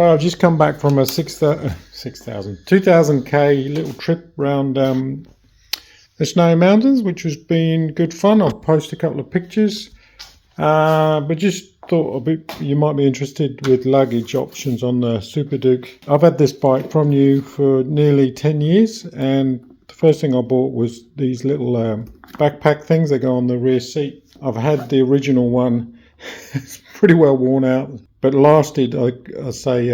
Well, I've just come back from a 2000k little trip around the Snowy Mountains, which has been good fun. I'll post a couple of pictures, but just thought you might be interested with luggage options on the Super Duke. I've had this bike from you for nearly 10 years, and the first thing I bought was these little backpack things that go on the rear seat. I've had the original one. It's pretty well worn out, but lasted, I say,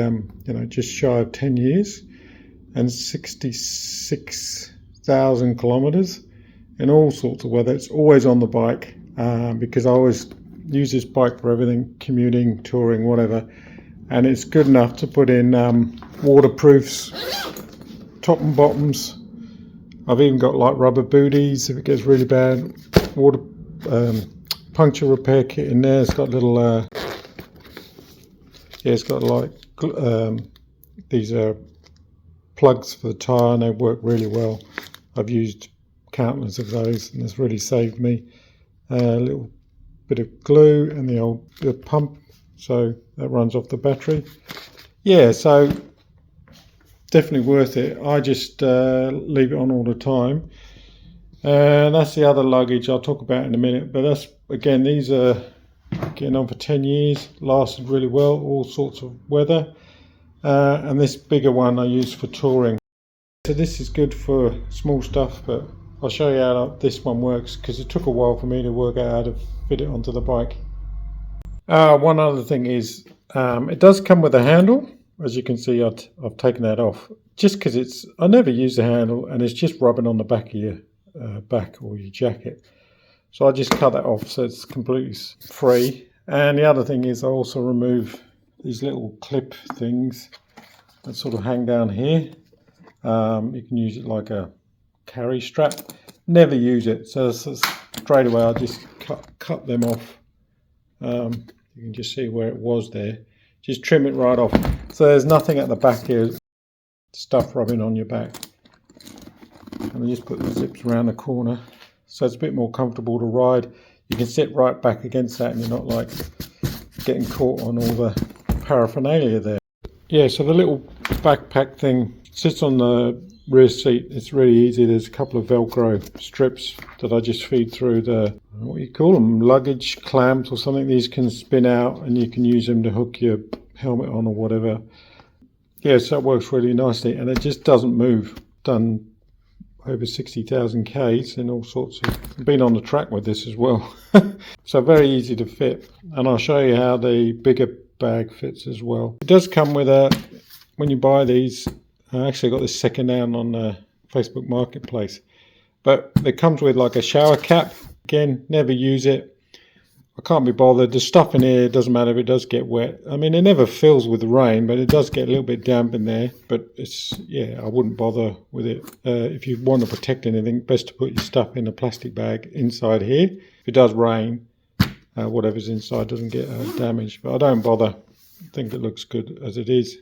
just shy of 10 years and 66,000 kilometers in all sorts of weather. It's always on the bike because I always use this bike for everything, commuting, touring, whatever. And it's good enough to put in waterproofs, top and bottoms. I've even got like rubber booties if it gets really bad. Water puncture repair kit in there. It's got little it's got like these plugs for the tyre, and they work really well. I've used countless of those, and it's really saved me. A little bit of glue and the old pump, so that runs off the battery. Yeah, so definitely worth it. I just leave it on all the time. And that's the other luggage I'll talk about in a minute, but that's, again, these are getting on for 10 years, lasted really well, all sorts of weather. And this bigger one I use for touring. So this is good for small stuff, but I'll show you how this one works, because it took a while for me to work out how to fit it onto the bike. One other thing is, it does come with a handle. As you can see, I've taken that off, just because I never use the handle, and it's just rubbing on the back of your back or your jacket. So I just cut that off so it's completely free. And the other thing is I also remove these little clip things that sort of hang down here. You can use it like a carry strap. Never use it, so straight away I just cut them off. You can just see where it was there. Just trim it right off, so there's nothing at the back here, stuff rubbing on your back. And I just put the zips around the corner, so it's a bit more comfortable to ride. You can sit right back against that, and you're not like getting caught on all the paraphernalia there. Yeah, so the little backpack thing sits on the rear seat. It's really easy. There's a couple of Velcro strips that I just feed through the, what do you call them, luggage clamps or something. These can spin out, and you can use them to hook your helmet on or whatever. Yeah, so it works really nicely, and it just doesn't move. Done over 60,000 Ks in all sorts of, been on the track with this as well. So very easy to fit, and I'll show you how the bigger bag fits as well. It does come with when you buy these, I actually got this second hand on the Facebook Marketplace, but it comes with like a shower cap. Again, never use it. I can't be bothered. The stuff in here, it doesn't matter if it does get wet. I mean, it never fills with the rain, but it does get a little bit damp in there. But I wouldn't bother with it. If you want to protect anything, best to put your stuff in a plastic bag inside here. If it does rain, whatever's inside doesn't get damaged. But I don't bother. I think it looks good as it is.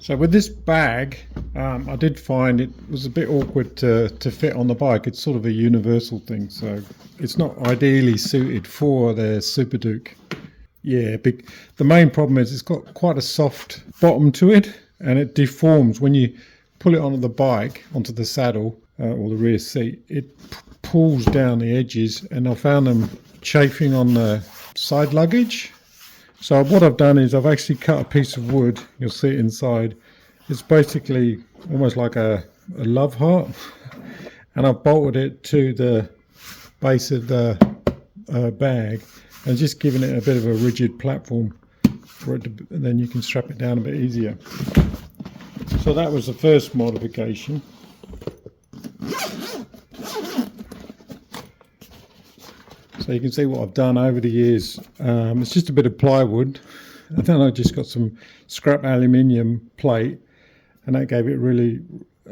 So with this bag, I did find it was a bit awkward to fit on the bike. It's sort of a universal thing, so it's not ideally suited for the Super Duke. Yeah, the main problem is it's got quite a soft bottom to it, and it deforms when you pull it onto the bike, onto the saddle or the rear seat. It pulls down the edges, and I found them chafing on the side luggage. So what I've done is I've actually cut a piece of wood. You'll see it inside. It's basically almost like a love heart, and I've bolted it to the base of the bag and just given it a bit of a rigid platform for it to, and then you can strap it down a bit easier. So that was the first modification. So you can see what I've done over the years. It's just a bit of plywood, and then I just got some scrap aluminium plate, and that gave it really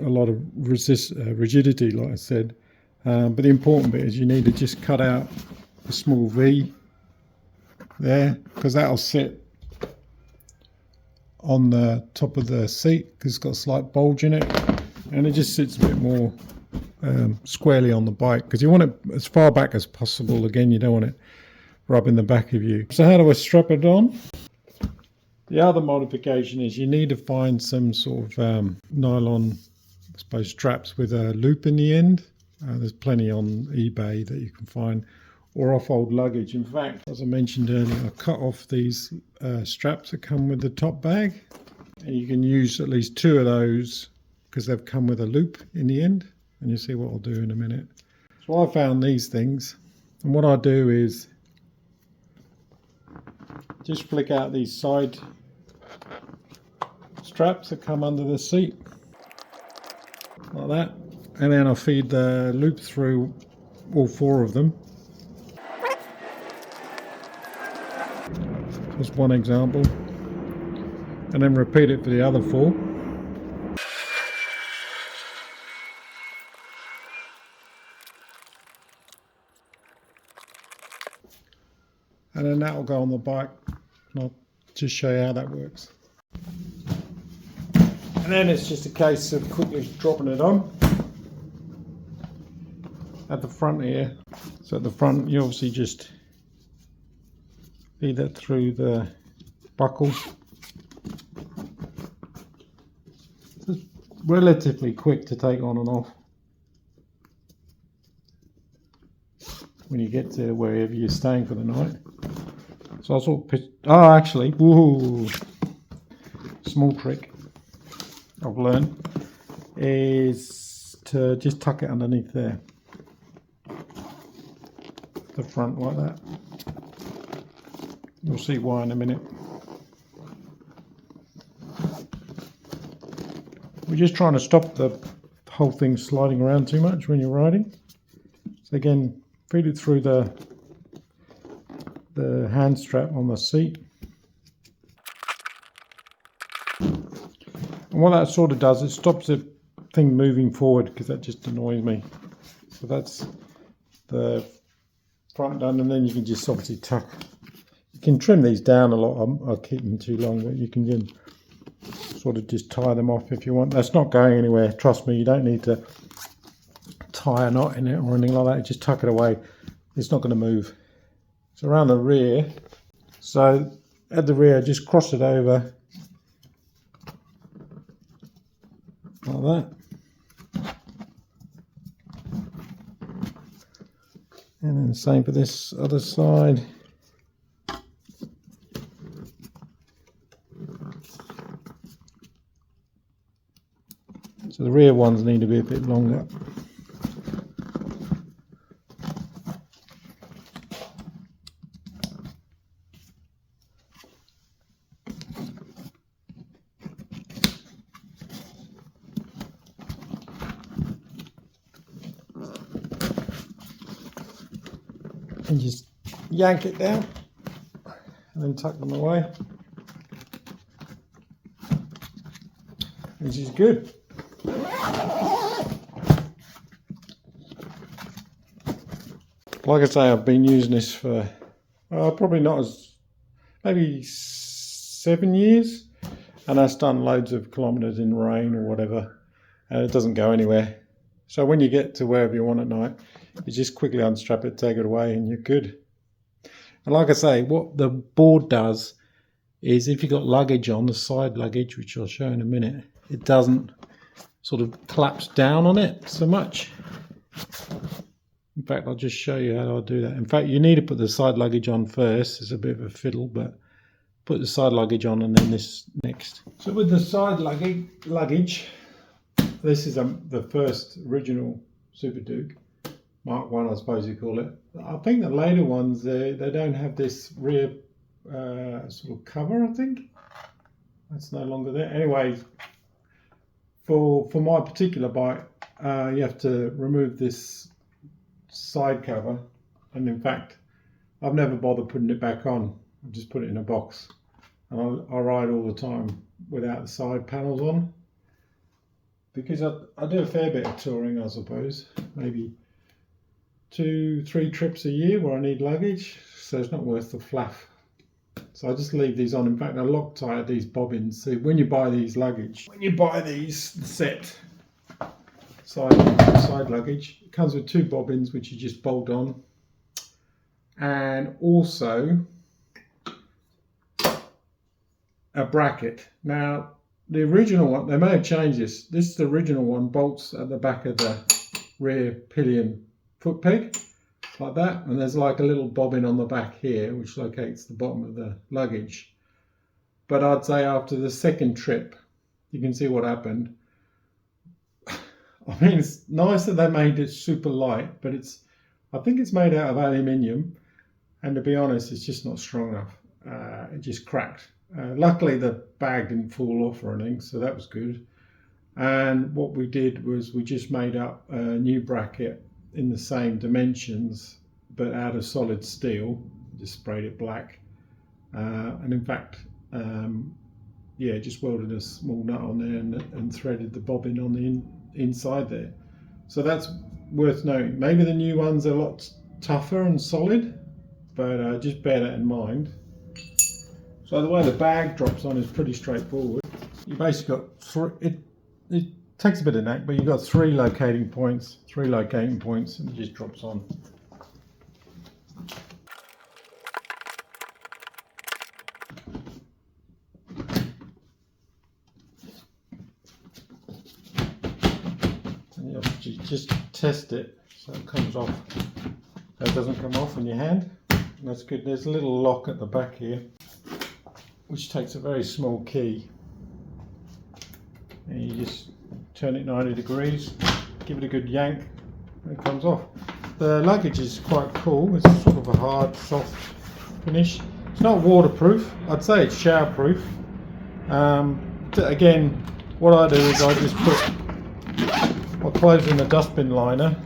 a lot of rigidity, like I said. But the important bit is you need to just cut out a small V there, because that'll sit on the top of the seat, because it's got a slight bulge in it, and it just sits a bit more squarely on the bike, because you want it as far back as possible. Again, you don't want it rubbing the back of you. So how do I strap it on? The other modification is you need to find some sort of nylon, I suppose, straps with a loop in the end. There's plenty on eBay that you can find, or off old luggage. In fact, as I mentioned earlier, I cut off these straps that come with the top bag, and you can use at least 2 of those because they've come with a loop in the end, and you'll see what I'll do in a minute. So I found these things, and what I do is just flick out these side straps that come under the seat like that, and then I feed the loop through all 4 of them. Just one example, and then repeat it for the other 4. And then that will go on the bike, and I'll just show you how that works. And then it's just a case of quickly dropping it on at the front here. So at the front, you obviously just feed that through the buckle. It's relatively quick to take on and off when you get to wherever you're staying for the night. So I sort of actually, small trick I've learned is to just tuck it underneath there, the front like that. You'll see why in a minute. We're just trying to stop the whole thing sliding around too much when you're riding. So again, feed it through the hand strap on the seat. And what that sort of does, it stops the thing moving forward, because that just annoys me. So that's the front done, and then you can just obviously tuck. You can trim these down a lot. I'll keep them too long, but you can sort of just tie them off if you want. That's not going anywhere. Trust me, you don't need to tie a knot in it or anything like that. Just tuck it away. It's not going to move. So around the rear, so at the rear, just cross it over like that. And then the same for this other side. So the rear ones need to be a bit longer. And just yank it down and then tuck them away, which is good. Like I say, I've been using this for probably not as, maybe 7 years, and that's done loads of kilometres in rain or whatever, and it doesn't go anywhere. So when you get to wherever you want at night, you just quickly unstrap it, take it away, and you're good. And like I say, what the board does is, if you've got luggage on, the side luggage, which I'll show in a minute, it doesn't sort of collapse down on it so much. In fact, I'll just show you how I do that. In fact, you need to put the side luggage on first. It's a bit of a fiddle, but put the side luggage on and then this next. So with the side luggage, this is the first original Super Duke. Mark 1, I suppose you call it. I think the later ones, they don't have this rear sort of cover, I think. That's no longer there. Anyway, for my particular bike, you have to remove this side cover. And in fact, I've never bothered putting it back on. I just put it in a box. And I ride all the time without the side panels on. Because I do a fair bit of touring, I suppose. Maybe 2-3 trips a year where I need luggage, so it's not worth the fluff. So I just leave these on. In fact, I Loctite these bobbins. So when you buy these luggage, when you buy these set, side luggage. It comes with 2 bobbins which you just bolt on, and also a bracket. Now the original one, they may have changed this. This is the original one, bolts at the back of the rear pillion foot peg like that, and there's like a little bobbin on the back here which locates the bottom of the luggage. But I'd say after the second trip, you can see what happened. I mean, it's nice that they made it super light, but I think it's made out of aluminium, and to be honest, it's just not strong enough. It just cracked. Luckily the bag didn't fall off or anything, so that was good. And what we did was we just made up a new bracket in the same dimensions but out of solid steel, just sprayed it black, and in fact just welded a small nut on there and threaded the bobbin on the inside there. So that's worth noting. Maybe the new ones are a lot tougher and solid, but just bear that in mind. So the way the bag drops on is pretty straightforward. You basically got 3, it takes a bit of knack, but you've got 3 locating points, and it just drops on. And you have to just test it so it comes off. So it doesn't come off in your hand. And that's good. There's a little lock at the back here, which takes a very small key, and you just turn it 90 degrees, give it a good yank, and it comes off. The luggage is quite cool. It's sort of a hard, soft finish. It's not waterproof. I'd say it's showerproof. Again, what I do is I just put my clothes in the dustbin liner,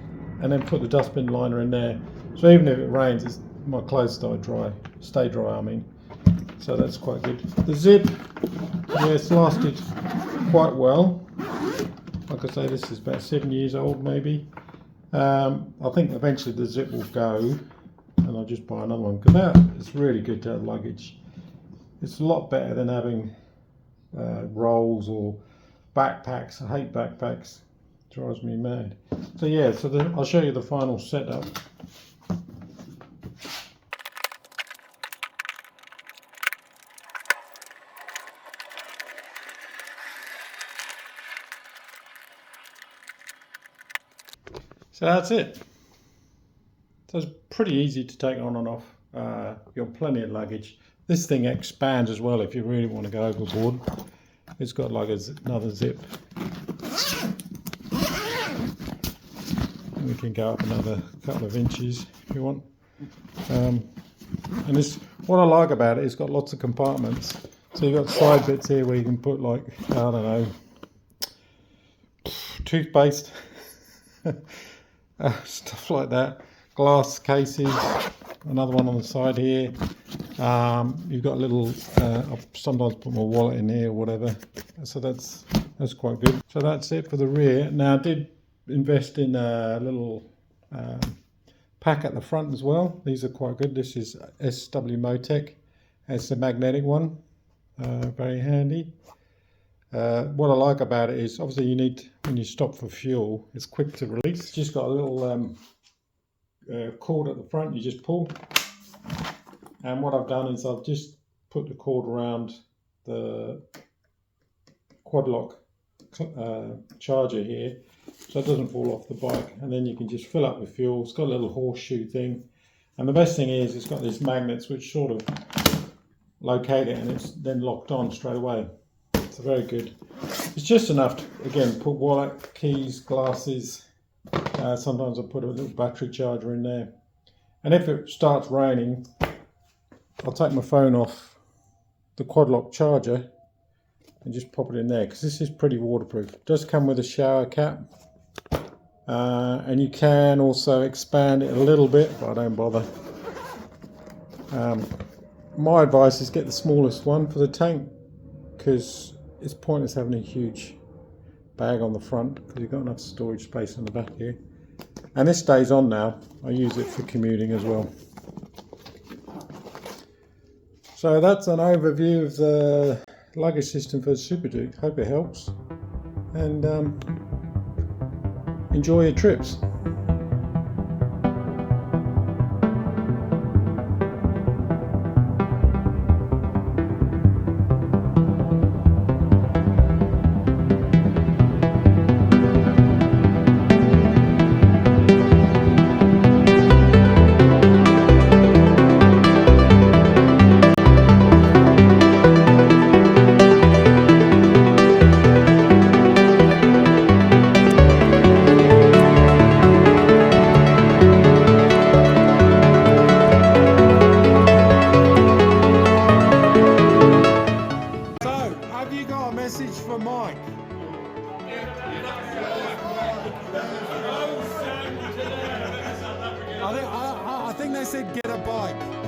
and then put the dustbin liner in there. So even if it rains, my clothes stay dry. I mean. So that's quite good. The zip, it's lasted quite well. Like I say, this is about 7 years old maybe. I think eventually the zip will go, and I'll just buy another one, because it's really good to have luggage. It's a lot better than having rolls or backpacks. I hate backpacks. It drives me mad. So yeah, I'll show you the final setup. So that's it. So it's pretty easy to take on and off. You've got plenty of luggage. This thing expands as well if you really want to go overboard. It's got like another zip. And we can go up another couple of inches if you want. And what I like about it, it's got lots of compartments. So you've got side bits here where you can put, like, I don't know, toothpaste. Stuff like that, glass cases, another one on the side here. You've got a little, I sometimes put my wallet in here or whatever, so that's quite good. So that's it for the rear. Now I did invest in a little pack at the front as well. These are quite good. This is SW Motec. It's a magnetic one, very handy. What I like about it is, obviously you need, when you stop for fuel, it's quick to release. It's just got a little cord at the front, you just pull. And what I've done is I've just put the cord around the quad lock charger here, so it doesn't fall off the bike. And then you can just fill up with fuel. It's got a little horseshoe thing. And the best thing is it's got these magnets which sort of locate it, and it's then locked on straight away. So very good. It's just enough to, again, put wallet, keys, glasses. Sometimes I put a little battery charger in there. And if it starts raining, I'll take my phone off the quad lock charger and just pop it in there, because this is pretty waterproof. It does come with a shower cap. And you can also expand it a little bit, but I don't bother. My advice is get the smallest one for the tank, because it's pointless having a huge bag on the front, because you've got enough storage space on the back here. And this stays on now. I use it for commuting as well. So that's an overview of the luggage system for the Super Duke. Hope it helps. And enjoy your trips. Have you got a message for Mike? I think they said get a bike.